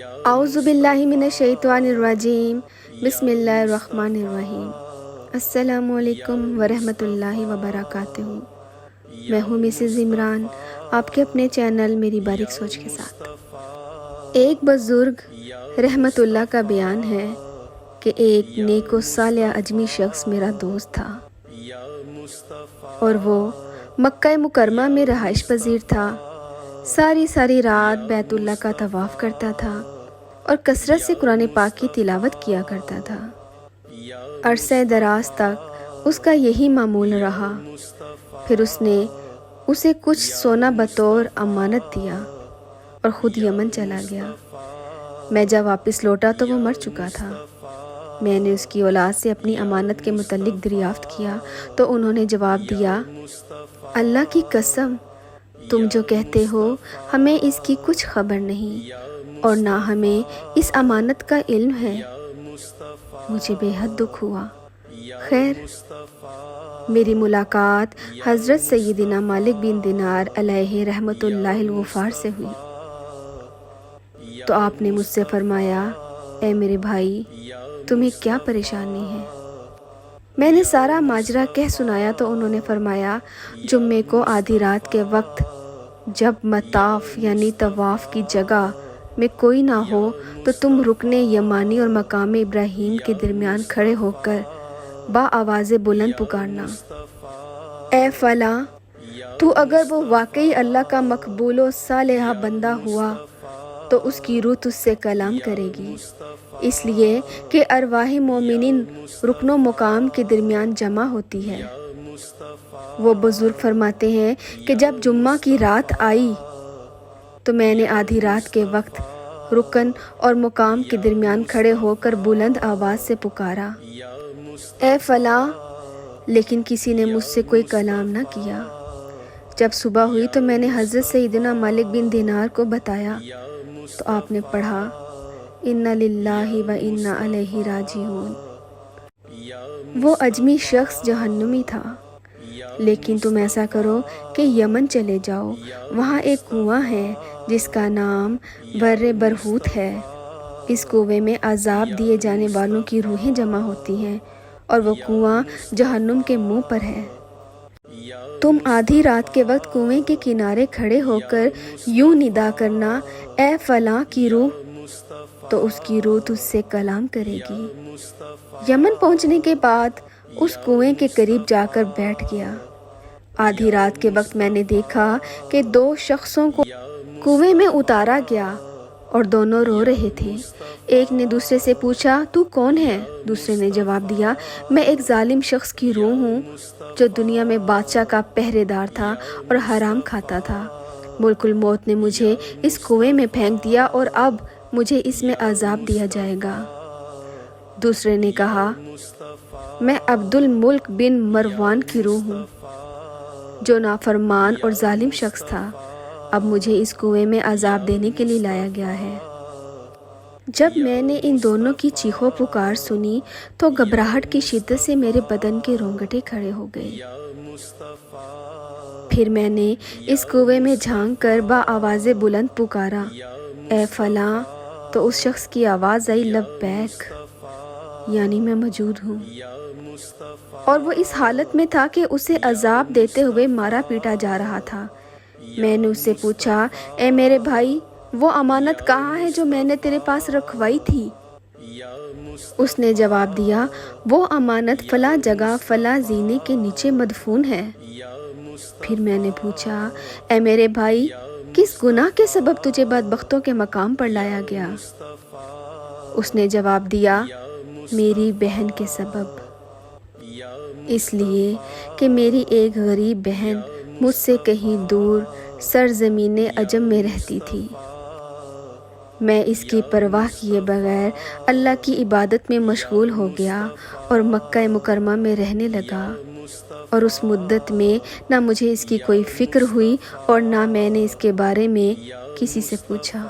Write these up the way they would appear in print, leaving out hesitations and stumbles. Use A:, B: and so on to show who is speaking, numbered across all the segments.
A: اعوذ باللہ من الشیطان الرجیم، بسم اللہ الرحمن الرحیم۔ السلام علیکم ورحمۃ اللہ وبرکاتہ۔ میں ہوں مسز عمران، آپ کے اپنے چینل میری باریک سوچ کے ساتھ۔ ایک بزرگ رحمت اللہ کا بیان ہے کہ ایک نیک و صالح اجمی شخص میرا دوست تھا اور وہ مکہ مکرمہ میں رہائش پذیر تھا۔ ساری رات بیت اللہ کا طواف کرتا تھا اور کثرت سے قرآن پاک کی تلاوت کیا کرتا تھا۔ عرصہ دراز تک اس کا یہی معمول رہا۔ پھر اس نے اسے کچھ سونا بطور امانت دیا اور خود یمن چلا گیا۔ میں جب واپس لوٹا تو وہ مر چکا تھا۔ میں نے اس کی اولاد سے اپنی امانت کے متعلق دریافت کیا تو انہوں نے جواب دیا، اللہ کی قسم، تم جو کہتے ہو ہمیں اس کی کچھ خبر نہیں اور نہ ہمیں اس امانت کا علم ہے۔ مجھے بے حد دکھ ہوا۔ خیر، میری ملاقات حضرت سیدنا مالک بن دینار علیہ رحمت اللہ الغفار سے ہوئی تو آپ نے مجھ سے فرمایا، اے میرے بھائی، تمہیں کیا پریشانی ہے؟ میں نے سارا ماجرا کہہ سنایا تو انہوں نے فرمایا، جمعے کو آدھی رات کے وقت جب مطاف یعنی طواف کی جگہ میں کوئی نہ ہو تو تم رکن یمانی اور مقام ابراہیم کے درمیان کھڑے ہو کر با آواز بلند پکارنا، اے فلاں، تو اگر وہ واقعی اللہ کا مقبول و صالح بندہ ہوا تو اس کی روح تجھ سے کلام کرے گی، اس لیے کہ ارواح مومنین رکن و مقام کے درمیان جمع ہوتی ہے۔ وہ بزرگ فرماتے ہیں کہ جب جمعہ کی رات آئی تو میں نے آدھی رات کے وقت رکن اور مقام کے درمیان کھڑے ہو کر بلند آواز سے پکارا، اے فلاں، لیکن کسی نے مجھ سے کوئی کلام نہ کیا۔ جب صبح ہوئی تو میں نے حضرت سیدنا مالک بن دینار کو بتایا تو آپ نے پڑھا، انا للہ و انا الیہ راجعون۔ وہ اجمی شخص جہنمی تھا، لیکن تم ایسا کرو کہ یمن چلے جاؤ، وہاں ایک کنواں ہے جس کا نام بر برہوت ہے۔ اس کنویں میں عذاب دیے جانے والوں کی روحیں جمع ہوتی ہیں اور وہ کنواں جہنم کے منہ پر ہے۔ تم آدھی رات کے وقت کنویں کے کنارے کھڑے ہو کر یوں ندا کرنا، اے فلاں کی روح، تو اس کی روح تجھ سے کلام کرے گی۔ یمن پہنچنے کے بعد اس کنویں کے قریب جا کر بیٹھ گیا۔ آدھی رات کے وقت میں نے دیکھا کہ دو شخصوں کو کنویں میں اتارا گیا اور دونوں رو رہے تھے۔ ایک نے دوسرے سے پوچھا، تو کون ہے؟ دوسرے نے جواب دیا، میں ایک ظالم شخص کی روح ہوں جو دنیا میں بادشاہ کا پہرے دار تھا اور حرام کھاتا تھا۔ ملک الموت نے مجھے اس کنویں میں پھینک دیا اور اب مجھے اس میں عذاب دیا جائے گا۔ دوسرے نے کہا، میں عبد الملک بن مروان کی روح ہوں جو نافرمان اور ظالم شخص تھا، اب مجھے اس کنویں میں عذاب دینے کے لیے لایا گیا ہے۔ جب میں نے ان دونوں کی چیخو پکار سنی تو گھبراہٹ کی شدت سے میرے بدن کے رونگٹے کھڑے ہو گئے۔ پھر میں نے اس کنویں میں جھانک کر با آواز بلند پکارا، اے فلاں، تو اس شخص کی آواز آئی، لبیک، یعنی میں موجود ہوں، اور وہ اس حالت میں تھا کہ اسے عذاب دیتے ہوئے مارا پیٹا جا رہا تھا۔ میں نے اس سے پوچھا، اے میرے بھائی، وہ امانت کہاں ہے جو میں نے تیرے پاس رکھوائی تھی؟ اس نے جواب دیا، وہ امانت فلاں جگہ فلاں زینے کے نیچے مدفون ہے۔ پھر میں نے پوچھا، اے میرے بھائی، کس گناہ کے سبب تجھے بدبختوں کے مقام پر لایا گیا؟ اس نے جواب دیا، میری بہن کے سبب، اس لیے کہ میری ایک غریب بہن مجھ سے کہیں دور سرزمین عجم میں رہتی تھی۔ میں اس کی پرواہ کیے بغیر اللہ کی عبادت میں مشغول ہو گیا اور مکہ مکرمہ میں رہنے لگا، اور اس مدت میں نہ مجھے اس کی کوئی فکر ہوئی اور نہ میں نے اس کے بارے میں کسی سے پوچھا۔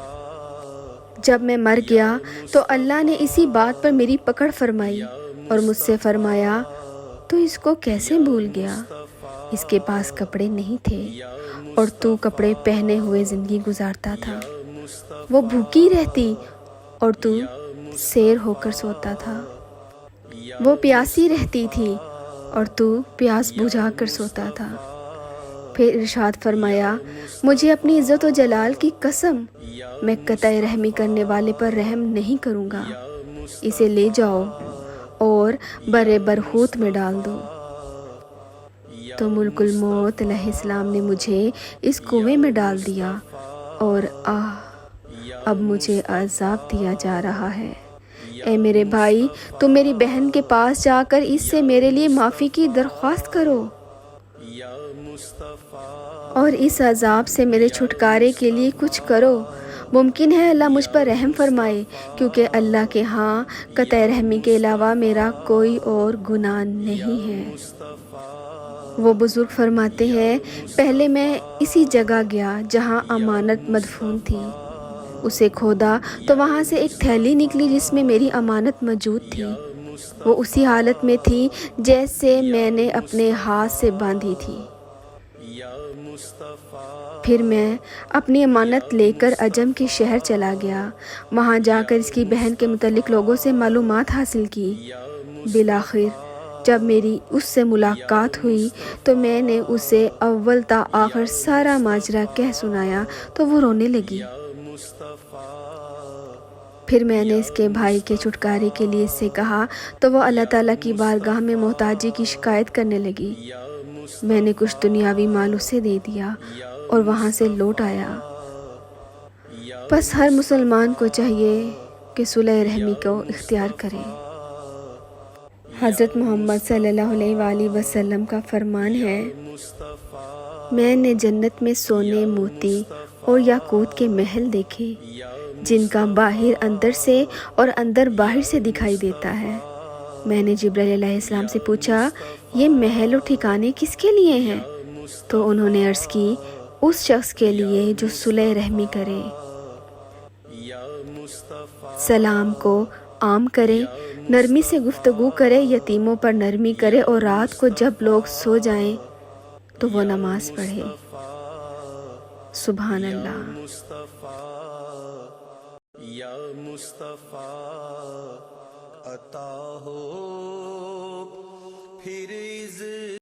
A: جب میں مر گیا تو اللہ نے اسی بات پر میری پکڑ فرمائی اور مجھ سے فرمایا، تو اس کو کیسے بھول گیا؟ اس کے پاس کپڑے نہیں تھے اور تو کپڑے پہنے ہوئے زندگی گزارتا تھا۔ وہ بھوکی رہتی اور تو سیر ہو کر سوتا تھا۔ وہ پیاسی رہتی تھی اور تو پیاس بجھا کر سوتا تھا۔ پھر ارشاد فرمایا، مجھے اپنی عزت و جلال کی قسم، میں قطع رحمی کرنے والے پر رحم نہیں کروں گا۔ اسے لے جاؤ اور برے برہوت میں ڈال دو۔ تو ملک الموت علیہ السلام نے مجھے اس کنویں میں ڈال دیا اور اب مجھے عذاب دیا جا رہا ہے۔ اے میرے بھائی، تم میری بہن کے پاس جا کر اس سے میرے لیے معافی کی درخواست کرو اور اس عذاب سے میرے چھٹکارے کے لیے کچھ کرو۔ ممکن ہے اللہ مجھ پر رحم فرمائے، کیونکہ اللہ کے ہاں قطع رحمی کے علاوہ میرا کوئی اور گناہ نہیں ہے۔ وہ بزرگ فرماتے ہیں، پہلے میں اسی جگہ گیا جہاں امانت مدفون تھی۔ اسے کھودا تو وہاں سے ایک تھیلی نکلی جس میں میری امانت موجود تھی۔ وہ اسی حالت میں تھی جیسے میں نے اپنے ہاتھ سے باندھی تھی۔ پھر میں اپنی امانت لے کر عجم کے شہر چلا گیا۔ وہاں جا کر اس کی بہن کے متعلق لوگوں سے معلومات حاصل کی۔ بالآخر جب میری اس سے ملاقات ہوئی تو میں نے اسے اول تا آخر سارا ماجرا کہہ سنایا تو وہ رونے لگی۔ پھر میں نے اس کے بھائی کے چھٹکارے کے لیے اس سے کہا تو وہ اللہ تعالیٰ کی بارگاہ میں محتاجی کی شکایت کرنے لگی۔ میں نے کچھ دنیاوی مال اسے دے دیا اور وہاں سے لوٹ آیا۔ بس ہر مسلمان کو چاہیے کہ صلح رحمی کو اختیار کرے۔ حضرت محمد صلی اللہ علیہ وآلہ وسلم کا فرمان ہے، میں نے جنت میں سونے، موتی اور یاقوت کے محل دیکھے جن کا باہر اندر سے اور اندر باہر سے دکھائی دیتا ہے۔ میں نے جبرائیل علیہ السلام سے پوچھا، یہ محل و ٹھکانے کس کے لیے ہیں؟ تو انہوں نے عرض کی، اس شخص کے لیے جو صلح رحمی کرے، سلام کو عام کرے، نرمی سے گفتگو کرے، یتیموں پر نرمی کرے اور رات کو جب لوگ سو جائیں تو وہ نماز پڑھے۔ سبحان اللہ۔
B: یا مصطفیٰ عطا ہو پھر